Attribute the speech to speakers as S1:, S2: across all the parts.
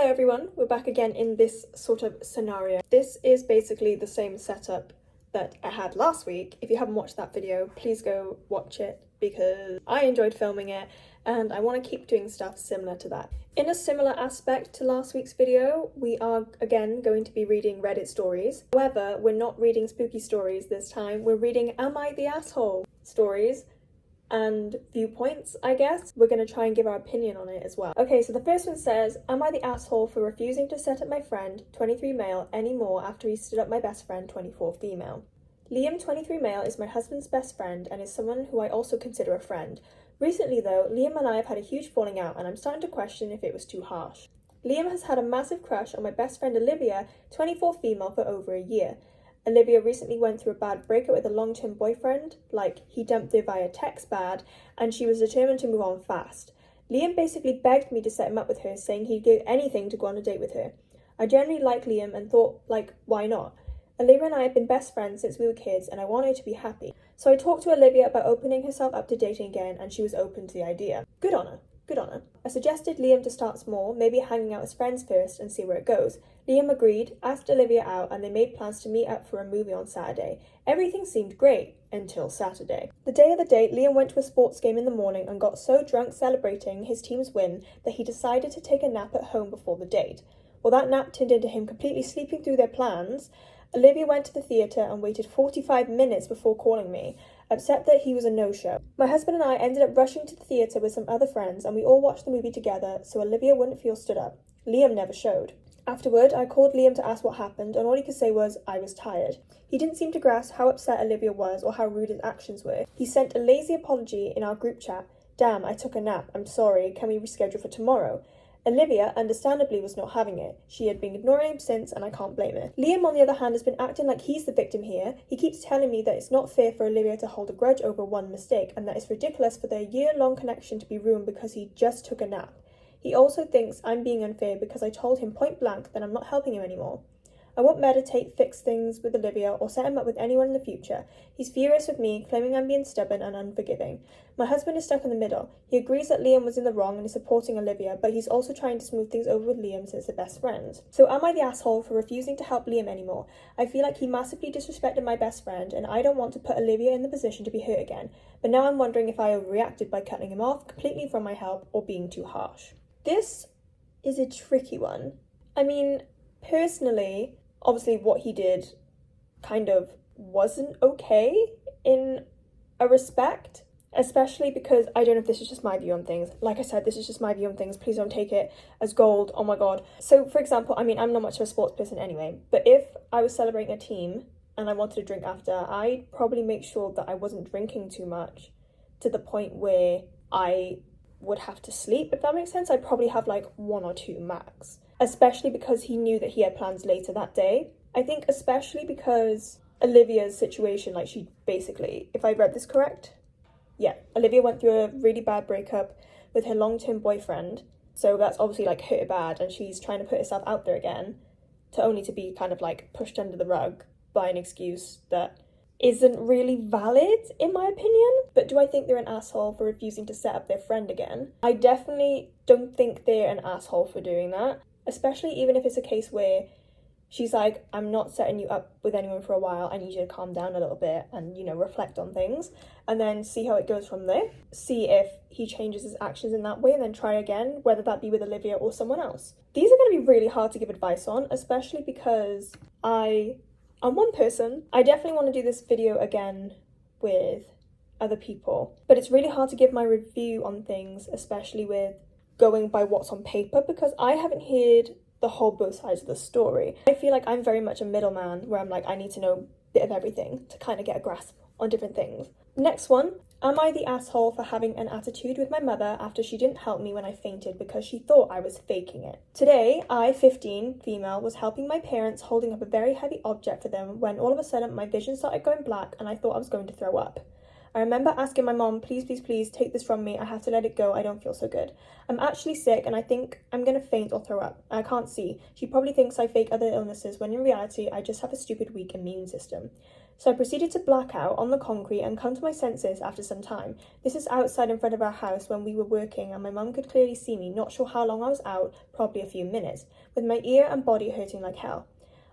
S1: Hello everyone, we're back again in this sort of scenario. This is basically the same setup that I had last week. If you haven't watched that video, please go watch it because I enjoyed filming it and I want to keep doing stuff similar to that. In a similar aspect to last week's video, we are again going to be reading Reddit stories. However, we're not reading spooky stories this time, we're reading Am I the Asshole stories and viewpoints, I guess. We're going to try and give our opinion on it as well. Okay, so the first one says, am I the asshole for refusing to set up my friend, 23 male, anymore after he stood up my best friend, 24 female? Liam, 23 male, is my husband's best friend and is someone who I also consider a friend. Recently though, Liam and I have had a huge falling out and I'm starting to question if it was too harsh. Liam has had a massive crush on my best friend Olivia, 24 female, for over a year. Olivia recently went through a bad breakup with a long-term boyfriend, like he dumped her via text bad, and she was determined to move on fast. Liam basically begged me to set him up with her, saying he'd do anything to go on a date with her. I generally like Liam and thought, like, why not? Olivia and I have been best friends since we were kids and I want her to be happy. So I talked to Olivia about opening herself up to dating again and she was open to the idea. Good on her. Good on her. I suggested Liam to start small, maybe hanging out as friends first and see where it goes. Liam agreed, asked Olivia out, and they made plans to meet up for a movie on Saturday. Everything seemed great, until Saturday. The day of the date, Liam went to a sports game in the morning and got so drunk celebrating his team's win that he decided to take a nap at home before the date. Well, that nap turned into him completely sleeping through their plans. Olivia went to the theatre and waited 45 minutes before calling me, upset that he was a no-show. My husband and I ended up rushing to the theatre with some other friends and we all watched the movie together so Olivia wouldn't feel stood up. Liam never showed. Afterward, I called Liam to ask what happened and all he could say was, I was tired. He didn't seem to grasp how upset Olivia was or how rude his actions were. He sent a lazy apology in our group chat. Damn, I took a nap. I'm sorry. Can we reschedule for tomorrow? Olivia, understandably, was not having it. She had been ignoring him since, and I can't blame her. Liam, on the other hand, has been acting like he's the victim here. He keeps telling me that it's not fair for Olivia to hold a grudge over one mistake, and that it's ridiculous for their year-long connection to be ruined because he just took a nap. He also thinks I'm being unfair because I told him point blank that I'm not helping him anymore. I won't meditate, fix things with Olivia, or set him up with anyone in the future. He's furious with me, claiming I'm being stubborn and unforgiving. My husband is stuck in the middle. He agrees that Liam was in the wrong and is supporting Olivia, but he's also trying to smooth things over with Liam since they're best friends. So am I the asshole for refusing to help Liam anymore? I feel like he massively disrespected my best friend, and I don't want to put Olivia in the position to be hurt again. But now I'm wondering if I overreacted by cutting him off completely from my help or being too harsh. This is a tricky one. I mean, personally, obviously what he did kind of wasn't okay in a respect, especially because I don't know if this is just my view on things. Like I said, this is just my view on things. Please don't take it as gold. Oh my god. So for example, I mean, I'm not much of a sports person anyway, but if I was celebrating a team and I wanted to drink after, I'd probably make sure that I wasn't drinking too much to the point where I would have to sleep, if that makes sense. I'd probably have like 1 or 2 max. Especially because he knew that he had plans later that day. I think especially because Olivia's situation, like she basically, if I read this correct, yeah, Olivia went through a really bad breakup with her long-term boyfriend. So that's obviously like hurt her bad and she's trying to put herself out there again to only to be kind of like pushed under the rug by an excuse that isn't really valid in my opinion. But do I think they're an asshole for refusing to set up their friend again? I definitely don't think they're an asshole for doing that. Especially even if it's a case where she's like, I'm not setting you up with anyone for a while, I need you to calm down a little bit and, you know, reflect on things and then see how it goes from there. See if he changes his actions in that way and then try again, whether that be with Olivia or someone else. These are going to be really hard to give advice on, especially because I'm one person. I definitely want to do this video again with other people, but it's really hard to give my review on things, especially with going by what's on paper, because I haven't heard the whole both sides of the story. I feel like I'm very much a middleman where I'm like, I need to know a bit of everything to kind of get a grasp on different things. Next one, am I the asshole for having an attitude with my mother after she didn't help me when I fainted because she thought I was faking it? Today, I, 15, female, was helping my parents holding up a very heavy object for them when all of a sudden my vision started going black and I thought I was going to throw up. I remember asking my mom, please, please, please take this from me. I have to let it go. I don't feel so good. I'm actually sick and I think I'm going to faint or throw up. I can't see. She probably thinks I fake other illnesses when in reality I just have a stupid weak immune system. So I proceeded to black out on the concrete and come to my senses after some time. This is outside in front of our house when we were working, and my mum could clearly see me, not sure how long I was out, probably a few minutes, with my ear and body hurting like hell.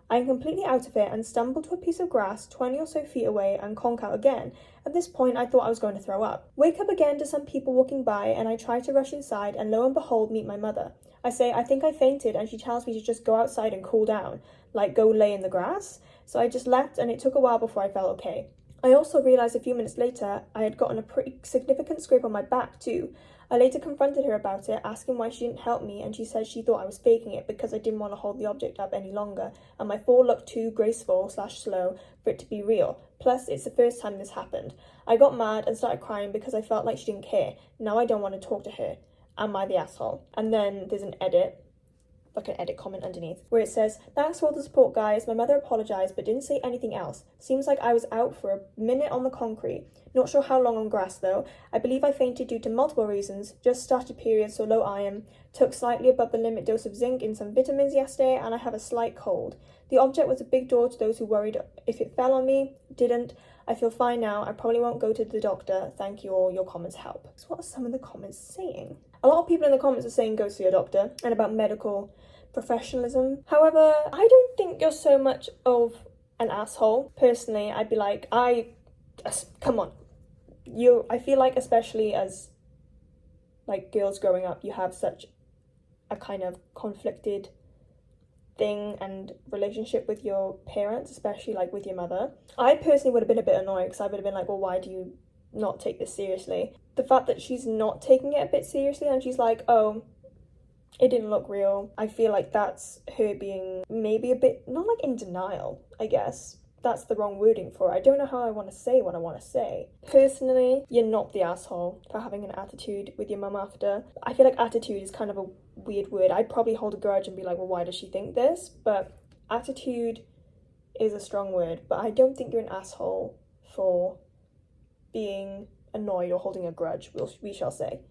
S1: I am completely out of it and stumbled to a piece of grass 20 or so feet away and conk out again. At this point, I thought I was going to throw up. Wake up again to some people walking by, and I try to rush inside, and lo and behold, meet my mother. I say, I think I fainted, and she tells me to just go outside and cool down, like go lay in the grass. So I just left, and it took a while before I felt okay. I also realised a few minutes later I had gotten a pretty significant scrape on my back too. I later confronted her about it, asking why she didn't help me, and she said she thought I was faking it because I didn't want to hold the object up any longer, and my fall looked too graceful/slow for it to be real. Plus, it's the first time this happened. I got mad and started crying because I felt like she didn't care. Now I don't want to talk to her. Am I the asshole? And then there's an edit comment underneath, where it says, thanks for all the support, guys. My mother apologised but didn't say anything else. Seems like I was out for a minute on the concrete. Not sure how long on grass though. I believe I fainted due to multiple reasons. Just started period, so low iron. Took slightly above the limit dose of zinc in some vitamins yesterday, and I have a slight cold. The object was a big door to those who worried if it fell on me. Didn't. I feel fine now. I probably won't go to the doctor. Thank you all. Your comments help. So what are some of the comments saying? A lot of people in the comments are saying go see a doctor and about medical professionalism. However, I don't think you're so much of an asshole. Personally, I'd be like, come on. I feel like, especially as like girls growing up, you have such a kind of conflicted thing and relationship with your parents, especially like with your mother. I personally would have been a bit annoyed because I would have been like, well, why do you not take this seriously? The fact that she's not taking it a bit seriously and she's like, oh, it didn't look real. I feel like that's her being maybe a bit, not like in denial, I guess. That's the wrong wording for it. I don't know how I want to say what I want to say. Personally, you're not the asshole for having an attitude with your mum after. I feel like attitude is kind of a weird word. I'd probably hold a grudge and be like, well, why does she think this? But attitude is a strong word. But I don't think you're an asshole for being annoyed or holding a grudge, we shall say.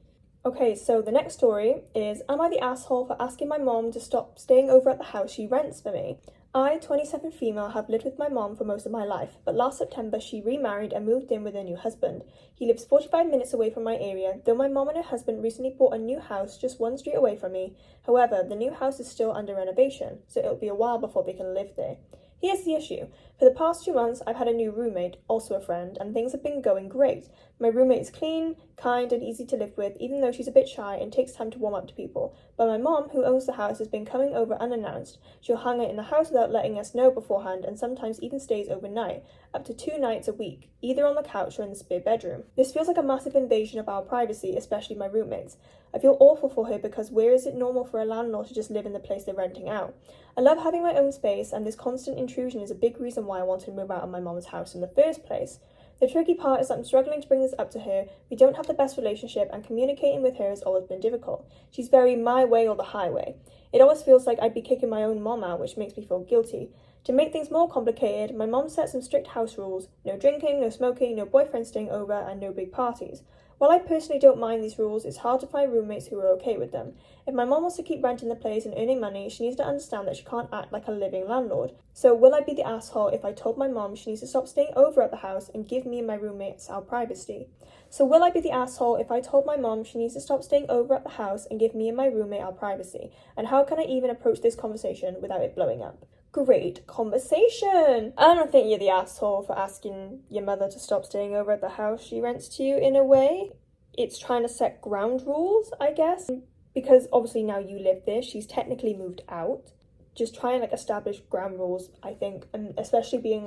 S1: Okay, so the next story is, am I the asshole for asking my mom to stop staying over at the house she rents for me? I, 27 female, have lived with my mom for most of my life, but last September she remarried and moved in with her new husband. He lives 45 minutes away from my area, though my mom and her husband recently bought a new house just one street away from me. However, the new house is still under renovation, so it'll be a while before they can live there. Here's the issue. For the past 2 months, I've had a new roommate, also a friend, and things have been going great. My roommate is clean, kind, and easy to live with, even though she's a bit shy and takes time to warm up to people. But my mom, who owns the house, has been coming over unannounced. She'll hang out in the house without letting us know beforehand, and sometimes even stays overnight, up to 2 nights a week, either on the couch or in the spare bedroom. This feels like a massive invasion of our privacy, especially my roommates. I feel awful for her because where is it normal for a landlord to just live in the place they're renting out? I love having my own space, and this constant intrusion is a big reason why I wanted to move out of my mom's house in the first place. The tricky part is that I'm struggling to bring this up to her. We don't have the best relationship, and communicating with her has always been difficult. She's very my way or the highway. It always feels like I'd be kicking my own mom out, which makes me feel guilty. To make things more complicated, my mom set some strict house rules. No drinking, no smoking, no boyfriend staying over, and no big parties. While I personally don't mind these rules, it's hard to find roommates who are okay with them. If my mom wants to keep renting the place and earning money, she needs to understand that she can't act like a living landlord. So will I be the asshole if I told my mom she needs to stop staying over at the house and give me and my roommates our privacy? So will I be the asshole if I told my mom she needs to stop staying over at the house and give me and my roommate our privacy? And how can I even approach this conversation without it blowing up? Great conversation! I don't think you're the asshole for asking your mother to stop staying over at the house she rents to you in a way. It's trying to set ground rules, I guess. Because obviously now you live there, she's technically moved out. Just try and establish ground rules, I think. And especially being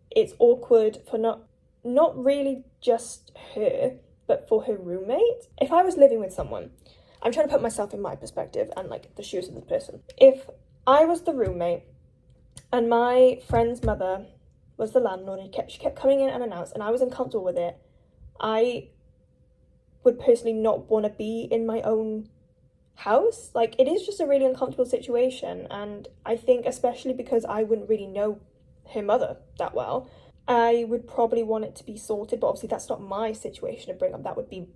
S1: it's awkward for not really just her, but for her roommate. If I was living with someone, I'm trying to put myself in my perspective and the shoes of this person. If I was the roommate and my friend's mother was the landlord and she kept coming in unannounced and I was uncomfortable with it, I would personally not want to be in my own house. It is just a really uncomfortable situation, and I think especially because I wouldn't really know her mother that well, I would probably want it to be sorted, but obviously that's not my situation to bring up. That would be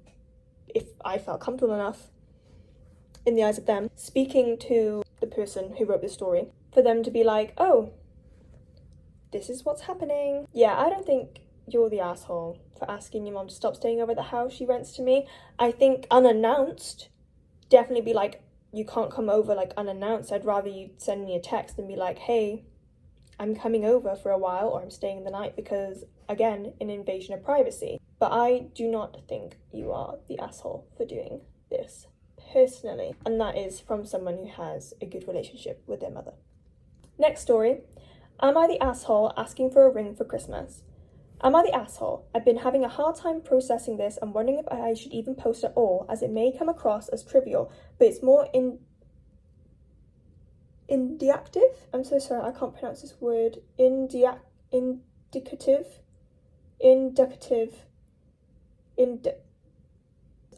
S1: if I felt comfortable enough in the eyes of them, speaking to the person who wrote this story, for them to be like, oh, this is what's happening. Yeah, I don't think you're the asshole for asking your mom to stop staying over at the house she rents to me. I think unannounced, definitely be like, you can't come over like unannounced. I'd rather you send me a text and be like, hey, I'm coming over for a while or I'm staying the night, because again, an invasion of privacy. But I do not think you are the asshole for doing this personally, and that is from someone who has a good relationship with their mother. Next story. Am I the asshole asking for a ring for Christmas? Am I the asshole? I've been having a hard time processing this and wondering if I should even post at all, as it may come across as trivial, but it's more indicative. I'm so sorry, I can't pronounce this word.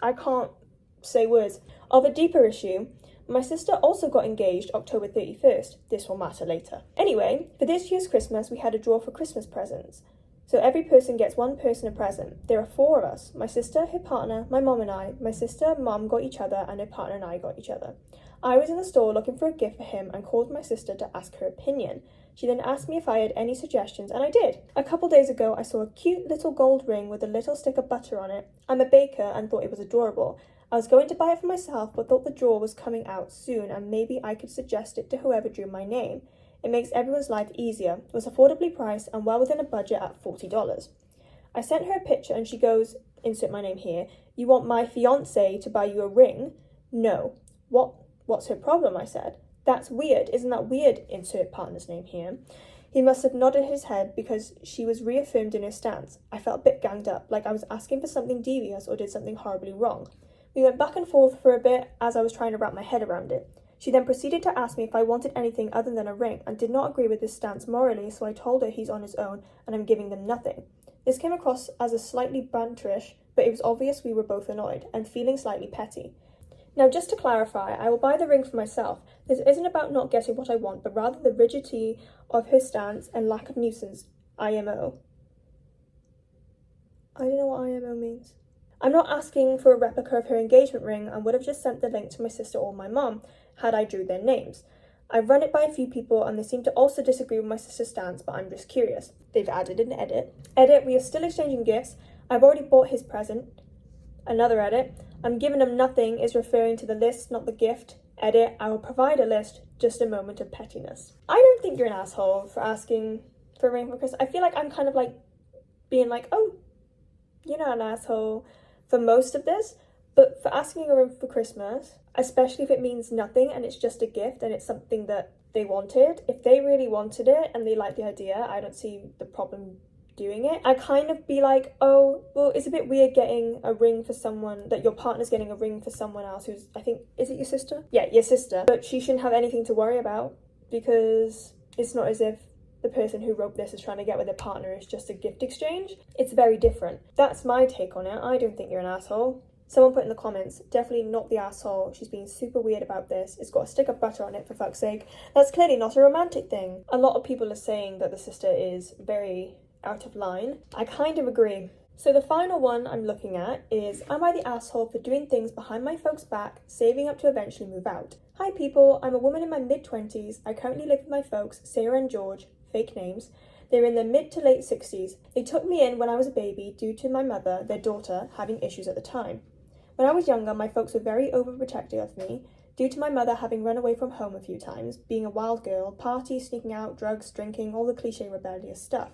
S1: I can't say words. Of a deeper issue. My sister also got engaged October 31st. This will matter later. Anyway, for this year's Christmas, we had a draw for Christmas presents. So every person gets one person a present. There are 4 of us. My sister, her partner, my mom and I. My sister, mom got each other, and her partner and I got each other. I was in the store looking for a gift for him and called my sister to ask her opinion. She then asked me if I had any suggestions, and I did. A couple days ago, I saw a cute little gold ring with a little stick of butter on it. I'm a baker and thought it was adorable. I was going to buy it for myself, but thought the draw was coming out soon and maybe I could suggest it to whoever drew my name. It makes everyone's life easier. It was affordably priced and well within a budget at $40. I sent her a picture and she goes, insert my name here, you want my fiancé to buy you a ring? No. What's her problem? I said. That's weird. Isn't that weird? Insert partner's name here. He must have nodded his head because she was reaffirmed in her stance. I felt a bit ganged up, like I was asking for something devious or did something horribly wrong. We went back and forth for a bit as I was trying to wrap my head around it. She then proceeded to ask me if I wanted anything other than a ring and did not agree with this stance morally, so I told her he's on his own and I'm giving them nothing. This came across as a slightly banterish, but it was obvious we were both annoyed and feeling slightly petty. Now, just to clarify, I will buy the ring for myself. This isn't about not getting what I want, but rather the rigidity of her stance and lack of nuisance. IMO. I don't know what IMO means. I'm not asking for a replica of her engagement ring and would have just sent the link to my sister or my mom had I drew their names. I've run it by a few people and they seem to also disagree with my sister's stance, but I'm just curious. They've added an edit. Edit, we are still exchanging gifts. I've already bought his present. Another edit. I'm giving him nothing is referring to the list, not the gift. Edit, I will provide a list, just a moment of pettiness. I don't think you're an asshole for asking for a ring for Christmas. I feel like I'm kind of like being like, oh, you're not an asshole for most of this, but for asking a ring for Christmas, especially if it means nothing and it's just a gift and it's something that they wanted, if they really wanted it and they like the idea, I don't see the problem doing it. I kind of be like, oh, well, it's a bit weird getting a ring for someone, that your partner's getting a ring for someone else who's, I think, is it your sister? Yeah, your sister. But she shouldn't have anything to worry about because it's not as if the person who wrote this is trying to get with their partner. It's just a gift exchange. It's very different. That's my take on it. I don't think you're an asshole. Someone put in the comments, definitely not the asshole. She's being super weird about this. It's got a stick of butter on it, for fuck's sake. That's clearly not a romantic thing. A lot of people are saying that the sister is very out of line. I kind of agree. So the final one I'm looking at is, am I the asshole for doing things behind my folks' back, saving up to eventually move out? Hi people, I'm a woman in my mid-20s. I currently live with my folks, Sarah and George, fake names. They're in their mid to late 60s. They took me in when I was a baby due to my mother, their daughter, having issues at the time. When I was younger, my folks were very overprotective of me, due to my mother having run away from home a few times, being a wild girl, parties, sneaking out, drugs, drinking, all the cliche rebellious stuff.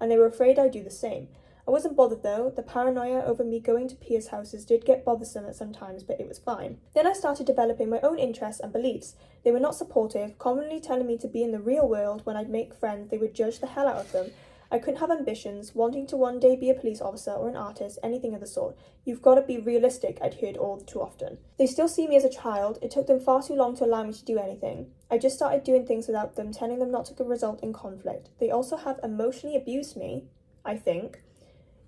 S1: And they were afraid I'd do the same. I wasn't bothered though. The paranoia over me going to peers' houses did get bothersome at some times, but it was fine. Then I started developing my own interests and beliefs. They were not supportive, commonly telling me to be in the real world. When I'd make friends, they would judge the hell out of them. I couldn't have ambitions, wanting to one day be a police officer or an artist, anything of the sort. You've got to be realistic, I'd heard all too often. They still see me as a child. It took them far too long to allow me to do anything. I just started doing things without them, telling them not to result in conflict. They also have emotionally abused me, I think.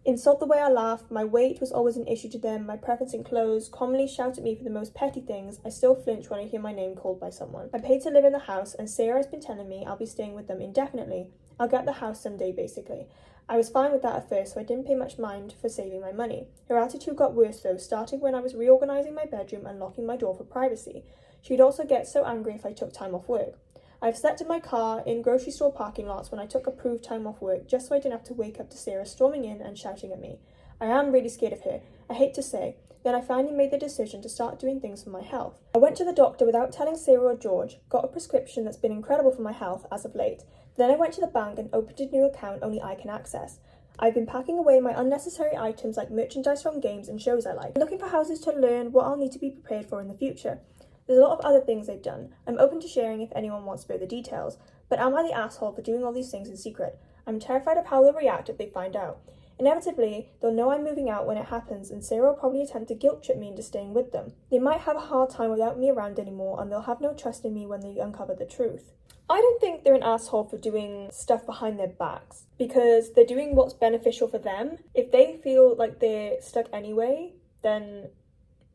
S1: Insult the way I laugh, my weight was always an issue to them, my preference in clothes, commonly shout at me for the most petty things. I still flinch when I hear my name called by someone. I paid to live in the house and Sarah has been telling me I'll be staying with them indefinitely. I'll get the house someday basically. I was fine with that at first, so I didn't pay much mind for saving my money. Her attitude got worse though, starting when I was reorganising my bedroom and locking my door for privacy. She'd also get so angry if I took time off work. I've slept in my car in grocery store parking lots when I took approved time off work just so I didn't have to wake up to Sarah storming in and shouting at me. I am really scared of her, I hate to say. Then I finally made the decision to start doing things for my health. I went to the doctor without telling Sarah or George, got a prescription that's been incredible for my health as of late. Then I went to the bank and opened a new account only I can access. I've been packing away my unnecessary items like merchandise from games and shows I like, looking for houses to learn what I'll need to be prepared for in the future. There's a lot of other things they've done. I'm open to sharing if anyone wants further details, but am I the asshole for doing all these things in secret? I'm terrified of how they'll react if they find out. Inevitably, they'll know I'm moving out when it happens, and Sarah will probably attempt to guilt trip me into staying with them. They might have a hard time without me around anymore, and they'll have no trust in me when they uncover the truth. I don't think they're an asshole for doing stuff behind their backs, because they're doing what's beneficial for them. If they feel like they're stuck anyway, then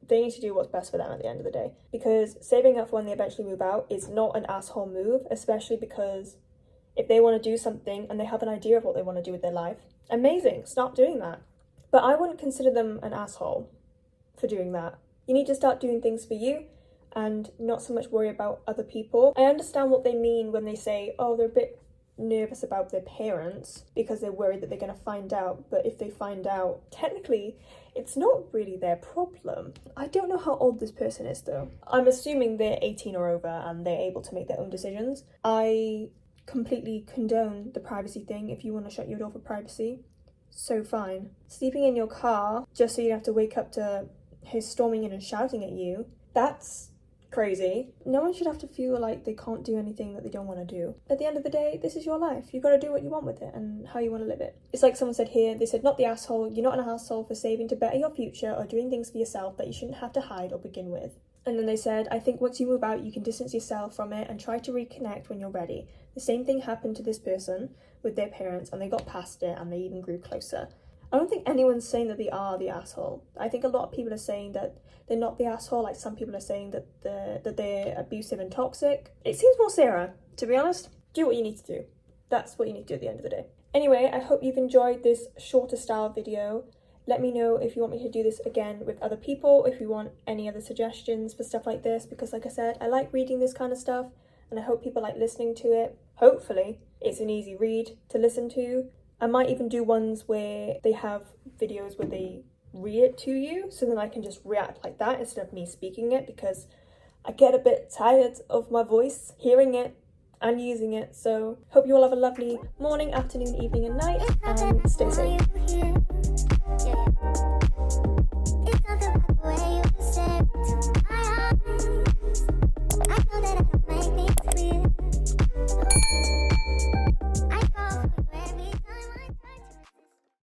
S1: they need to do what's best for them at the end of the day. Because saving up for when they eventually move out is not an asshole move, especially because if they want to do something and they have an idea of what they want to do with their life, amazing, start doing that. But I wouldn't consider them an asshole for doing that. You need to start doing things for you and not so much worry about other people. I understand what they mean when they say, oh, they're a bit nervous about their parents because they're worried that they're going to find out. But if they find out, technically, it's not really their problem. I don't know how old this person is though. I'm assuming they're 18 or over and they're able to make their own decisions. I completely condone the privacy thing. If you want to shut your door for privacy, so fine. Sleeping in your car just so you don't have to wake up to her storming in and shouting at you, that's crazy. No one should have to feel like they can't do anything that they don't want to do. At the end of the day, this is your life. You've got to do what you want with it and how you want to live it. It's like someone said here, they said, not the asshole, you're not an asshole for saving to better your future or doing things for yourself that you shouldn't have to hide or begin with. And then they said, I think once you move out, you can distance yourself from it and try to reconnect when you're ready. The same thing happened to this person with their parents and they got past it and they even grew closer. I don't think anyone's saying that they are the asshole. I think a lot of people are saying that they're not the asshole. Like some people are saying that they're abusive and toxic. It seems more Sarah, to be honest. Do what you need to do. That's what you need to do at the end of the day. Anyway, I hope you've enjoyed this shorter style video. Let me know if you want me to do this again with other people, if you want any other suggestions for stuff like this, because like I said, I like reading this kind of stuff and I hope people like listening to it. Hopefully, it's an easy read to listen to. I might even do ones where they have videos where they read it to you, so then I can just react like that instead of me speaking it, because I get a bit tired of my voice, hearing it and using it. So hope you all have a lovely morning, afternoon, evening and night, and stay safe.